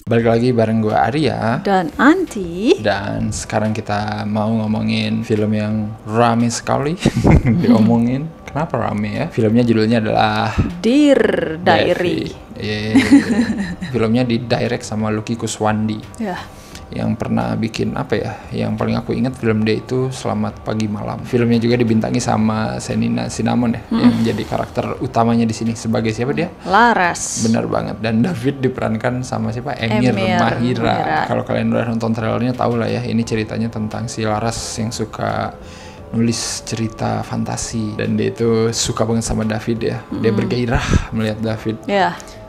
Balik lagi bareng gue Arya dan Anti. Dan sekarang kita mau ngomongin film yang rame sekali diomongin. Kenapa rame ya? Filmnya judulnya adalah Dear Diary. Filmnya didirect sama Lucky Kuswandi yang pernah bikin apa ya, yang paling aku ingat film dia itu Selamat Pagi Malam. Filmnya juga dibintangi sama Shenina Cinnamon ya, yang jadi karakter utamanya di sini. Sebagai siapa dia? Laras. Bener banget. Dan David diperankan sama siapa? Emir Mahira. Kalau kalian udah nonton trailernya tahu lah ya, ini ceritanya tentang si Laras yang suka nulis cerita fantasi, dan dia itu suka banget sama David ya. Dia bergairah melihat David.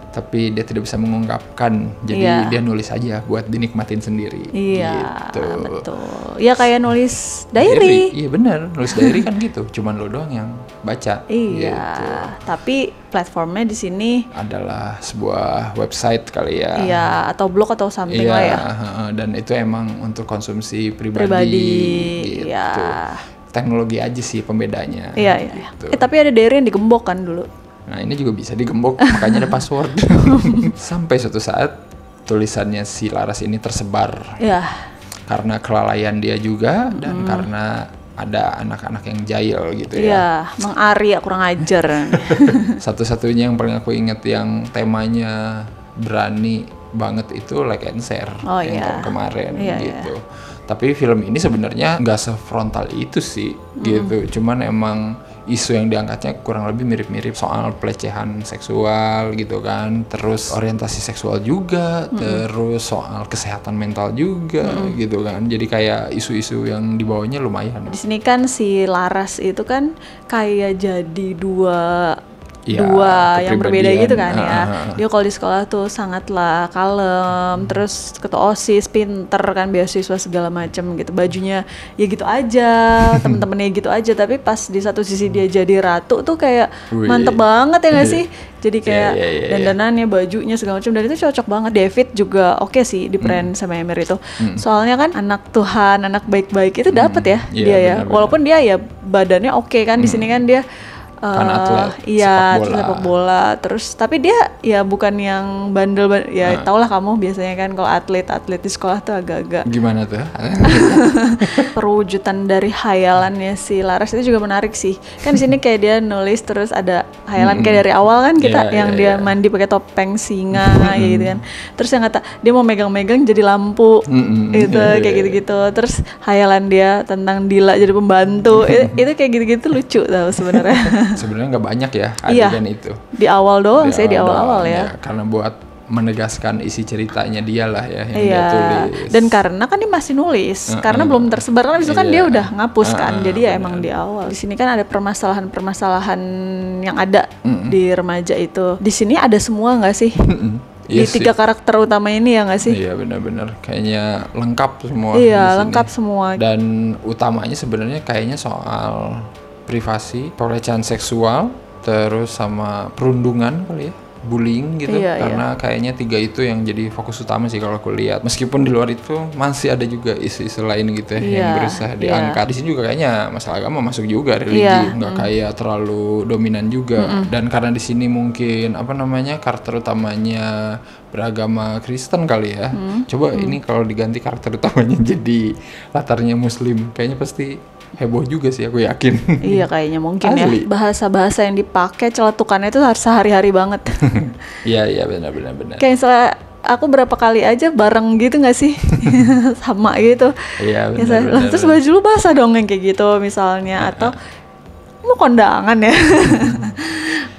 Tapi dia tidak bisa mengungkapkan, jadi dia nulis aja buat dinikmatin sendiri. Gitu. Betul. Ya kayak nulis diary. Iya bener, nulis diary kan gitu. Cuman lo doang yang baca. Iya. Gitu. Tapi platformnya di sini adalah sebuah website kali ya. Iya, atau blog atau something lah ya. Dan itu emang untuk konsumsi pribadi. Gitu. Teknologi aja sih pembedanya. Iya. Gitu. Tapi ada diary yang digembok kan dulu. Nah ini juga bisa digembok, makanya ada password. Sampai suatu saat tulisannya si Laras ini tersebar. Karena kelalaian dia juga, dan karena ada anak-anak yang jahil gitu ya. Iya, Mang Arya kurang ajar. Satu-satunya yang paling aku inget yang temanya berani banget itu Like and Share yang tahun kemarin gitu. Tapi film ini sebenarnya nggak sefrontal itu sih gitu. Cuman emang isu yang diangkatnya kurang lebih mirip-mirip soal pelecehan seksual gitu kan, terus orientasi seksual juga, terus soal kesehatan mental juga gitu kan. Jadi kayak isu-isu yang dibawanya lumayan. Di sini kan si Laras itu kan kayak jadi dua yang berbeda gitu kan ya. Dia kalau di sekolah tuh sangatlah kalem, terus ketua OSIS, pinter kan, beasiswa segala macam gitu. Bajunya ya gitu aja, temen-temennya gitu aja. Tapi pas di satu sisi dia jadi ratu tuh kayak mantep banget ya gak sih? Jadi kayak dandanannya, bajunya segala macam, dan itu cocok banget. David juga oke sih diperan sama Emir itu. Soalnya kan anak Tuhan, anak baik-baik itu dapet ya dia ya. Walaupun dia ya badannya oke kan, di sini kan dia kan atlet sepak bola. Terus tapi dia ya bukan yang bandel ya, tau lah kamu biasanya kan kalau atlet di sekolah tuh agak-agak gimana tuh. Perwujudan dari hayalannya si Laras itu juga menarik sih. Kan di sini kayak dia nulis terus ada hayalan kayak dari awal kan kita dia mandi pakai topeng singa gitu kan. Terus yang kata dia mau megang-megang jadi lampu itu kayak gitu-gitu. Terus hayalan dia tentang Dila jadi pembantu itu kayak gitu-gitu lucu tau sebenarnya. Sebenarnya nggak banyak ya adegan itu. Di awal doang sih, di awal-awal ya. Karena buat menegaskan isi ceritanya dia lah ya yang dia tulis. Dan karena kan dia masih nulis, karena belum tersebar kan, abis itu kan dia udah ngapus kan. Jadi ya emang di awal. Di sini kan ada permasalahan yang ada di remaja itu. Di sini ada semua nggak sih? Di tiga karakter utama ini ya nggak sih? Iya benar-benar, kayaknya lengkap semua. Iya lengkap semua. Dan utamanya sebenarnya kayaknya soal privasi, pelecehan seksual, terus sama perundungan kali ya, bullying gitu. Karena kayaknya tiga itu yang jadi fokus utama sih kalau aku lihat. Meskipun di luar itu masih ada juga isu-isu lain gitu ya yang berusaha diangkat. Di sini juga kayaknya masalah agama masuk juga, religi nggak kayak terlalu dominan juga. Dan karena di sini mungkin karakter utamanya beragama Kristen kali ya. Coba ini kalau diganti karakter utamanya jadi latarnya Muslim, kayaknya pasti heboh juga sih, aku yakin. Iya kayaknya mungkin ya. Bahasa-bahasa yang dipakai celetukannya itu harus sehari-hari banget. Iya benar. Kayak misalnya aku berapa kali aja bareng gitu nggak sih? Sama gitu. Iya benar. Terus baju lu basah dong yang kayak gitu misalnya, atau lu kondangan ya.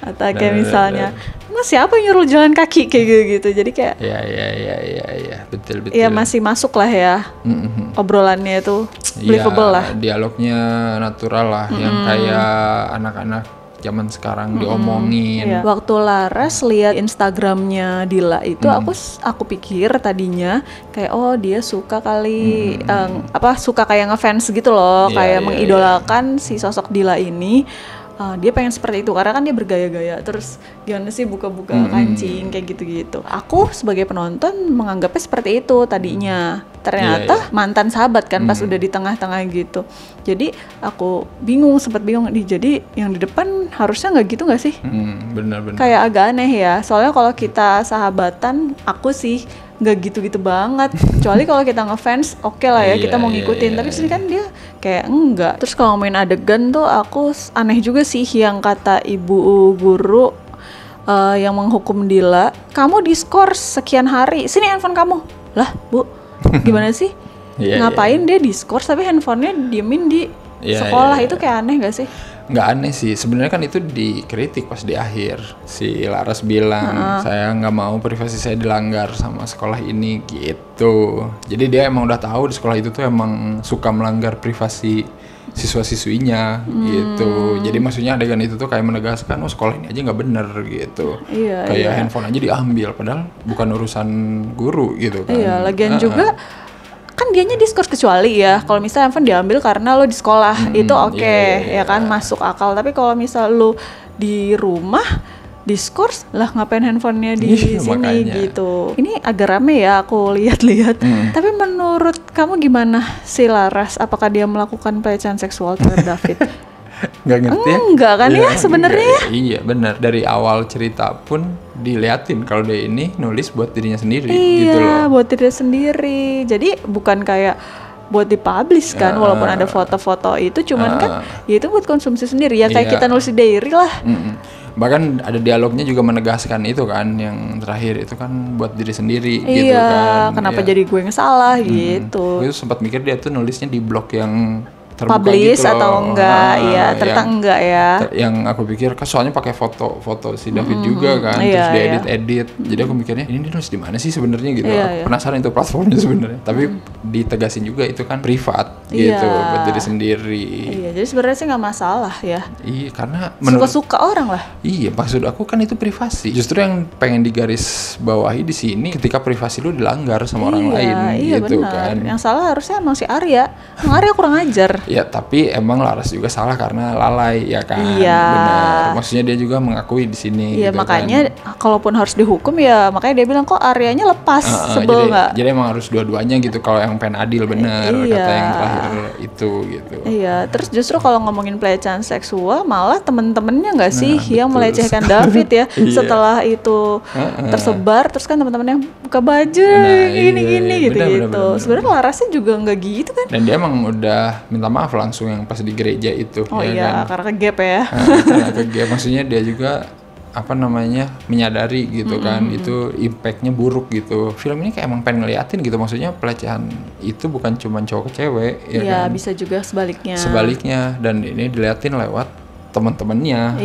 Atau kayak misalnya siapa yang nyuruh jalan kaki kayak gitu. Jadi kayak iya betul. Iya masih masuk lah ya. Obrolannya itu believable lah. Dialognya natural lah, yang kayak anak-anak zaman sekarang diomongin. Waktu Laras lihat Instagramnya Dila itu aku pikir tadinya kayak dia suka kali suka kayak ngefans gitu loh, kayak mengidolakan si sosok Dila ini. Dia pengen seperti itu karena kan dia bergaya-gaya, terus gimana sih buka-buka kancing kayak gitu-gitu. Aku sebagai penonton menganggapnya seperti itu tadinya. Ternyata mantan sahabat kan pas udah di tengah-tengah gitu. Jadi aku sempat bingung. Jadi yang di depan harusnya nggak gitu nggak sih? Benar-benar. Kayak agak aneh ya. Soalnya kalau kita sahabatan, aku sih nggak gitu-gitu banget. Kecuali kalau kita ngefans, oke lah ya, kita mau ngikutin. Tapi di sini kan dia kayak enggak. Terus kalau ngomongin adegan tuh aku aneh juga sih yang kata ibu guru yang menghukum Dila, kamu diskors sekian hari, sini handphone kamu. Lah Bu, gimana sih? Ngapain dia diskors tapi handphonenya diemin di sekolah? Itu kayak aneh gak sih? Nggak aneh sih, sebenarnya kan itu dikritik pas di akhir. Si Laras bilang, saya nggak mau privasi saya dilanggar sama sekolah ini gitu. Jadi dia emang udah tahu di sekolah itu tuh emang suka melanggar privasi siswa-siswinya gitu. Jadi maksudnya adegan itu tuh kayak menegaskan, oh sekolah ini aja nggak bener gitu. Kayak handphone aja diambil, padahal bukan urusan guru gitu kan. Iya, lagian juga kan dianya diskors, kecuali ya kalau misalnya handphone diambil karena lo di sekolah itu ya kan masuk akal. Tapi kalau misal lo di rumah diskors, lah ngapain handphonenya di sini makanya. Gitu. Ini agak rame ya aku lihat-lihat. Tapi menurut kamu gimana si Laras? Apakah dia melakukan pelecehan seksual terhadap David? Nggak ngerti ya? Enggak kan ya sebenarnya ya? Iya benar, dari awal cerita pun diliatin kalau dia ini nulis buat dirinya sendiri gitu loh. Iya, buat dirinya sendiri. Jadi bukan kayak buat dipublish kan, walaupun ada foto-foto itu, cuman kan ya itu buat konsumsi sendiri ya, kayak kita nulis di diary lah. Bahkan ada dialognya juga menegaskan itu kan, yang terakhir itu kan buat diri sendiri gitu kan. Kenapa jadi gue yang salah gitu. Gue sempat mikir dia tuh nulisnya di blog yang publish gitu atau enggak, ternyata enggak ya. Yang aku pikir kan soalnya pakai foto si David juga kan, terus dia edit. Jadi aku mikirnya ini dia nulis di mana sih sebenarnya gitu. Aku penasaran itu platformnya sebenarnya. Tapi ditegasin juga itu kan privat gitu, buat diri sendiri. Iya, jadi sebenarnya sih nggak masalah ya. Iya, karena suka-suka orang lah. Iya, maksud aku kan itu privasi. Justru yang pengen digaris bawahi di sini ketika privasi lu dilanggar sama orang lain gitu benar. Kan. Yang salah harusnya emang si Arya. Arya kurang ajar. Ya tapi emang Laras juga salah karena lalai ya kan. Iya. Benar. Maksudnya dia juga mengakui di sini. Iya gitu makanya kan. Kalaupun harus dihukum ya makanya dia bilang kok Aryanya lepas, sebel nggak? Jadi emang harus dua-duanya gitu kalau yang pengen adil benar kata yang terakhir itu gitu. Iya. Terus justru kalau ngomongin pelecehan seksual malah temen-temennya nggak sih yang melecehkan David ya setelah itu tersebar, terus kan teman-temannya buka baju gini-gini gitu. Sebenarnya Larasnya juga nggak gitu kan? Dan dia emang udah minta maaf langsung yang pas di gereja itu. Oh ya iya, kan? Karena ke gap ya. Karena ke gap, maksudnya dia juga menyadari gitu kan, itu impactnya buruk gitu. Film ini kayak emang pengen ngeliatin gitu, maksudnya pelecehan itu bukan cuma cowok ke cewek ya kan? Bisa juga sebaliknya, dan ini diliatin lewat teman-temannya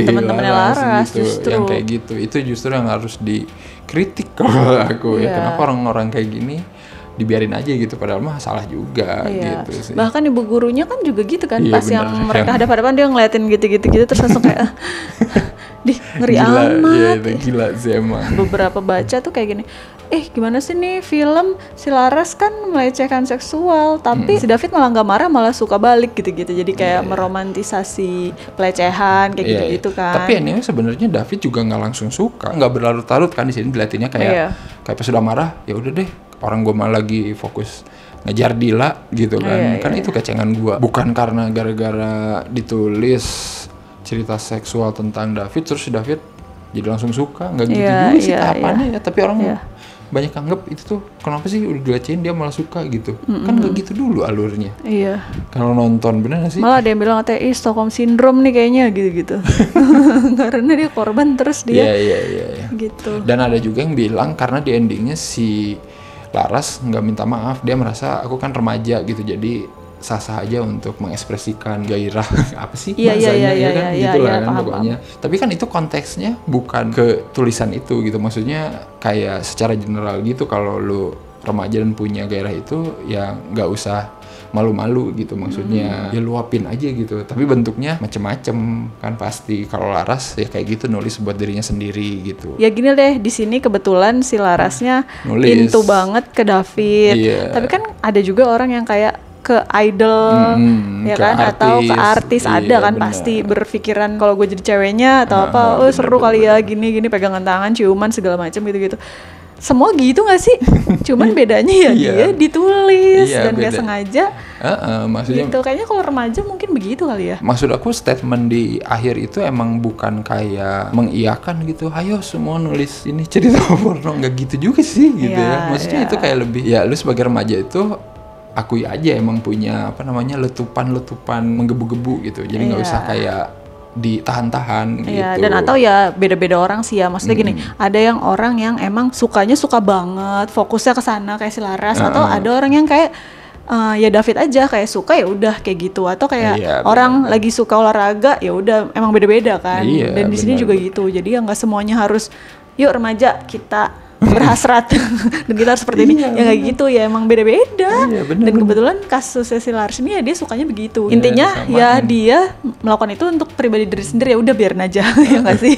teman-temannya Laras gitu, justru yang kayak gitu. Itu justru yang harus dikritik kalau aku ya. Kenapa orang-orang kayak gini dibiarin aja gitu, padahal mah salah juga gitu sih. Bahkan ibu gurunya kan juga gitu kan, pas bener, yang mereka hadap-hadapan dia ngeliatin gitu-gitu terus langsung kayak ngeri amat. Iya, gila sih emang. Beberapa baca tuh kayak gini, gimana sih nih film si Laras kan melecehkan seksual, tapi si David malah nggak marah, malah suka balik gitu-gitu. Jadi kayak meromantisasi pelecehan kayak gitu-gitu kan. Tapi anyway sebenarnya David juga nggak langsung suka, nggak berlarut-larut kan di sini dilihatinnya kayak kayak pas sudah marah, ya udah deh, orang gue malah lagi fokus ngejar Dila gitu kan. Itu kecengan gue, bukan karena gara-gara ditulis cerita seksual tentang David terus si David jadi langsung suka, nggak gitu juga sih tahapannya ya. Tapi orang banyak anggap itu tuh kenapa sih udah dilecehin dia malah suka gitu. Kan nggak gitu dulu alurnya. Kalau nonton bener gak sih? Malah ada yang bilang katanya Stockholm Syndrome nih kayaknya gitu-gitu. Karena dia korban terus dia gitu. Dan ada juga yang bilang karena di endingnya si Laras nggak minta maaf, dia merasa aku kan remaja gitu, jadi sah-sah aja untuk mengekspresikan gairah apa sih bahasanya gitulah kan pokoknya. Tapi kan itu konteksnya bukan ke tulisan itu gitu, maksudnya kayak secara general gitu, kalau lu remaja dan punya gairah itu ya nggak usah malu-malu gitu, maksudnya ya luapin aja gitu. Tapi bentuknya macem-macem kan pasti. Kalau Laras ya kayak gitu, nulis buat dirinya sendiri gitu. Ya gini deh, di sini kebetulan si Larasnya into banget ke David. Tapi kan ada juga orang yang kayak ke idol ya kan, artis, atau ke artis ada kan bener. Pasti berpikiran kalau gue jadi ceweknya atau seru kali ya gini pegangan tangan, ciuman segala macam gitu-gitu. semua gitu nggak sih? Cuman bedanya ya dia ditulis dan nggak sengaja. Maksudnya gitu. Kayaknya kalau remaja mungkin begitu kali ya. Maksud aku statement di akhir itu emang bukan kayak mengiyakan gitu, ayo semua nulis ini cerita porno, nggak gitu juga sih gitu ya. Maksudnya itu kayak lebih ya lu sebagai remaja itu akui aja emang punya letupan menggebu-gebu gitu. Jadi nggak usah kayak ditahan-tahan gitu. Dan atau ya beda-beda orang sih ya. Maksudnya gini, ada yang orang yang emang suka banget, fokusnya ke sana kayak si Laras, atau ada orang yang kayak ya David aja kayak suka ya udah kayak gitu, atau kayak orang lagi suka olahraga ya udah, emang beda-beda kan. Dan di sini juga gitu. Jadi ya nggak semuanya harus yuk remaja kita berhasrat dan kita harus seperti ini, ya nggak gitu ya, emang beda-beda. Dan kebetulan kasusnya si Lars ini ya dia sukanya begitu. Intinya ya dia melakukan itu untuk pribadi diri sendiri, ya udah biarin aja. Ya nggak sih,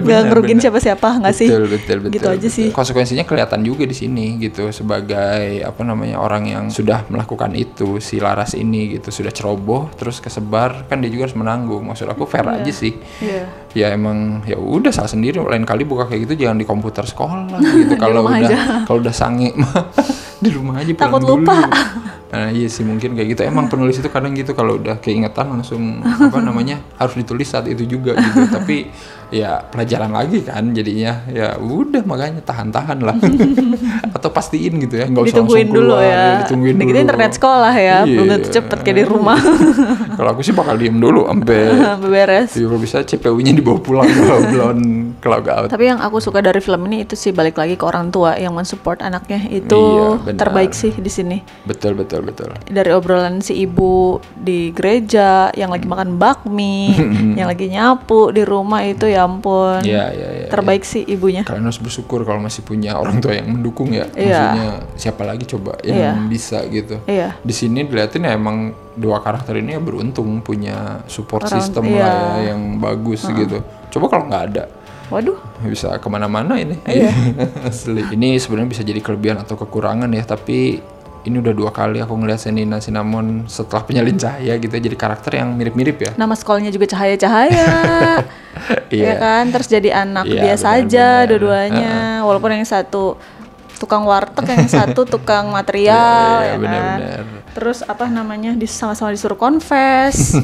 nggak ngerugiin siapa-siapa nggak sih. Betul, gitu aja sih. Konsekuensinya kelihatan juga di sini gitu, sebagai orang yang sudah melakukan itu, si Laras ini gitu, sudah ceroboh terus kesebar, kan dia juga harus menanggung. Maksud aku fair aja sih. Ya emang ya udah salah sendiri, lain kali buka kayak gitu jangan di komputer sekolah gitu. Kalau udah sange mah di rumah aja, takut lupa. Nah, iya sih mungkin kayak gitu. Emang penulis itu kadang gitu, kalau udah keingetan langsung harus ditulis saat itu juga gitu. Tapi ya pelajaran lagi kan jadinya, ya udah makanya tahan-tahan lah. Atau pastiin gitu ya, nggak usah ditungguin langsung keluar, dulu ya. Ditungguin dulu. Kita internet sekolah ya, belum tentu cepet kayak di rumah. Kalau aku sih bakal diem dulu sampai beres. Kalau bisa CPU-nya dibawa pulang kalau belum clock out. Tapi yang aku suka dari film ini itu sih balik lagi ke orang tua yang mensupport anaknya itu terbaik sih di sini. Betul. Dari obrolan si ibu di gereja yang lagi makan bakmi, yang lagi nyapu di rumah itu, ya ampun. Terbaik sih ibunya. Kalian harus bersyukur kalau masih punya orang tua yang mendukung ya. Maksudnya siapa lagi coba yang bisa gitu. Di sini dilihatin ya emang dua karakter ini ya beruntung punya support system lah ya, yang bagus gitu. Coba kalau nggak ada, waduh, bisa kemana-mana ini. Asli. Ini sebenarnya bisa jadi kelebihan atau kekurangan ya, tapi ini udah 2 kali aku ngeliat Shenina Cinnamon setelah Penyalin Cahaya gitu, jadi karakter yang mirip-mirip ya. Nama sekolahnya juga Cahaya-Cahaya. Ya kan, terus jadi anak biasa aja dua-duanya, walaupun yang satu tukang warteg, yang satu tukang material. Benar-benar. Terus sama-sama disuruh confess.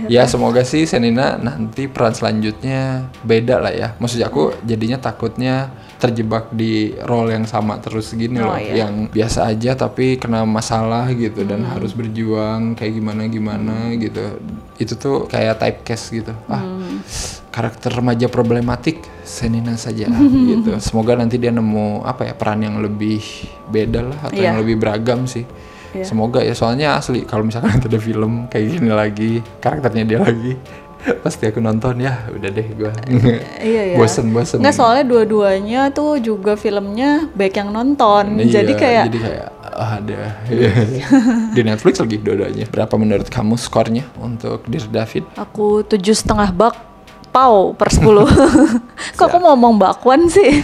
Ya semoga sih Shenina nanti peran selanjutnya beda lah ya. Maksudnya aku jadinya takutnya terjebak di role yang sama terus gini loh, yang biasa aja tapi kena masalah gitu dan harus berjuang kayak gimana gitu. Itu tuh kayak typecast gitu. Karakter remaja problematik Shenina saja gitu. Semoga nanti dia nemu peran yang lebih beda lah, atau yang lebih beragam sih. Semoga ya, soalnya asli kalau misalkan nanti ada film kayak gini lagi, karakternya dia lagi, pasti aku nonton ya, udah deh gue. Bosen. Nggak, soalnya dua-duanya tuh juga filmnya baik yang nonton. Jadi kayak ada di Netflix lagi dua-duanya. Berapa menurut kamu skornya untuk Dear David? Aku 7,5 bakpao per 10. Kok aku ngomong bakwan sih?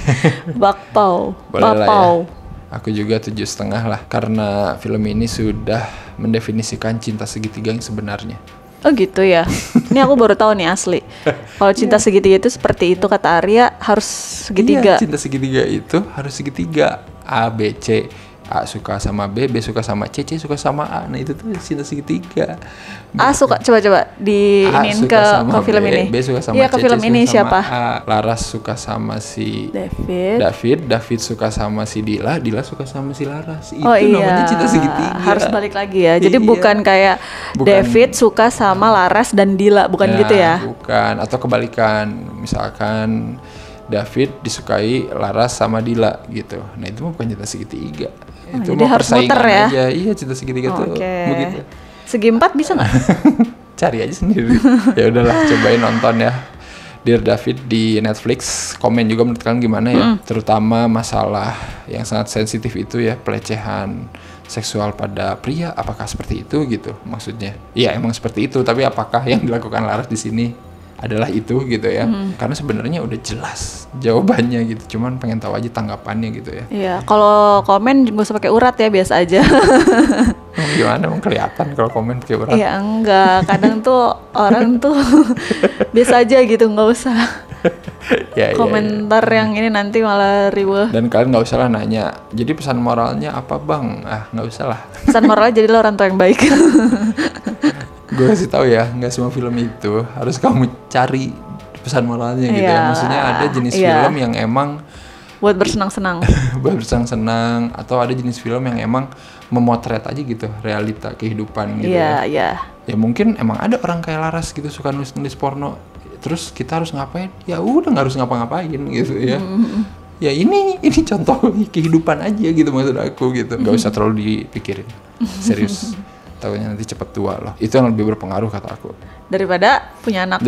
Bakpao. Bakpao. Aku juga 7,5 lah, karena film ini sudah mendefinisikan cinta segitiga yang sebenarnya. Oh gitu ya. Ini aku baru tahu nih asli. Kalau cinta segitiga itu seperti itu kata Arya, harus segitiga. Cinta segitiga itu harus segitiga, A, B, C. A suka sama B, B suka sama C, C suka sama A. Nah itu tuh cinta segitiga. A suka, coba diinin ke film ini. B suka sama C, ke film C ini suka siapa? sama A. Laras suka sama si David suka sama si Dila suka sama si Laras. Itu namanya cinta segitiga. Harus balik lagi ya. Jadi bukan kayak David suka sama Laras dan Dila, bukan gitu ya? Bukan, atau kebalikan. Misalkan David disukai Laras sama Dila gitu. Nah itu mah bukan cinta segitiga. Itu jadi harus muter ya? Aja. Iya, cinta segitiga tuh begitu. Segi 4 bisa nggak? Cari aja sendiri. Ya udahlah, cobain nonton ya Dear David di Netflix. Komen juga menurut kalian gimana ya, terutama masalah yang sangat sensitif itu ya, pelecehan seksual pada pria. Apakah seperti itu gitu maksudnya? Iya emang seperti itu, tapi apakah yang dilakukan Laras di sini adalah itu gitu ya? Karena sebenarnya udah jelas jawabannya gitu, cuman pengen tahu aja tanggapannya gitu ya. Iya, kalau komen nggak usah pakai urat ya, biasa aja. Gimana, emang kelihatan kalau komen pakai urat? Iya enggak, kadang tuh orang tuh biasa aja gitu, nggak usah Komentar yang ini nanti malah riweh. Dan kalian nggak usah lah nanya, jadi pesan moralnya apa bang? Nggak usah lah. Pesan moralnya jadilah orang tua yang baik. Gue kasih tahu ya, nggak semua film itu harus kamu cari pesan moralnya gitu ya. Maksudnya ada jenis film yang emang buat bersenang-senang. Buat bersenang-senang, atau ada jenis film yang emang memotret aja gitu realita kehidupan gitu ya. Ya mungkin emang ada orang kayak Laras gitu suka nulis porno, terus kita harus ngapain? Ya udah nggak harus ngapa-ngapain gitu ya. Ya ini contoh kehidupan aja gitu maksud aku gitu. Nggak usah terlalu dipikirin. Serius. Takutnya nanti cepet tua loh. Itu yang lebih berpengaruh kata aku. Daripada punya anak.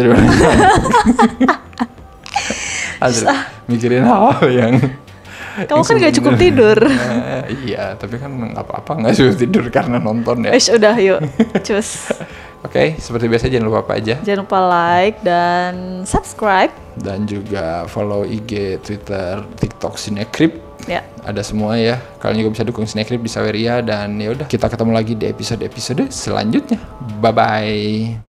Mikirin hal yang kamu kan gak cukup tidur. Iya, tapi kan nggak apa-apa nggak cukup tidur karena nonton ya. Udah yuk, cus. Oke, seperti biasa jangan lupa apa aja. Jangan lupa like dan subscribe. Dan juga follow IG, Twitter, TikTok Cinecrip. Ya. Ada semua ya. Kalian juga bisa dukung Cinecrip di Saweria. Dan ya udah, kita ketemu lagi di episode-episode selanjutnya. Bye-bye.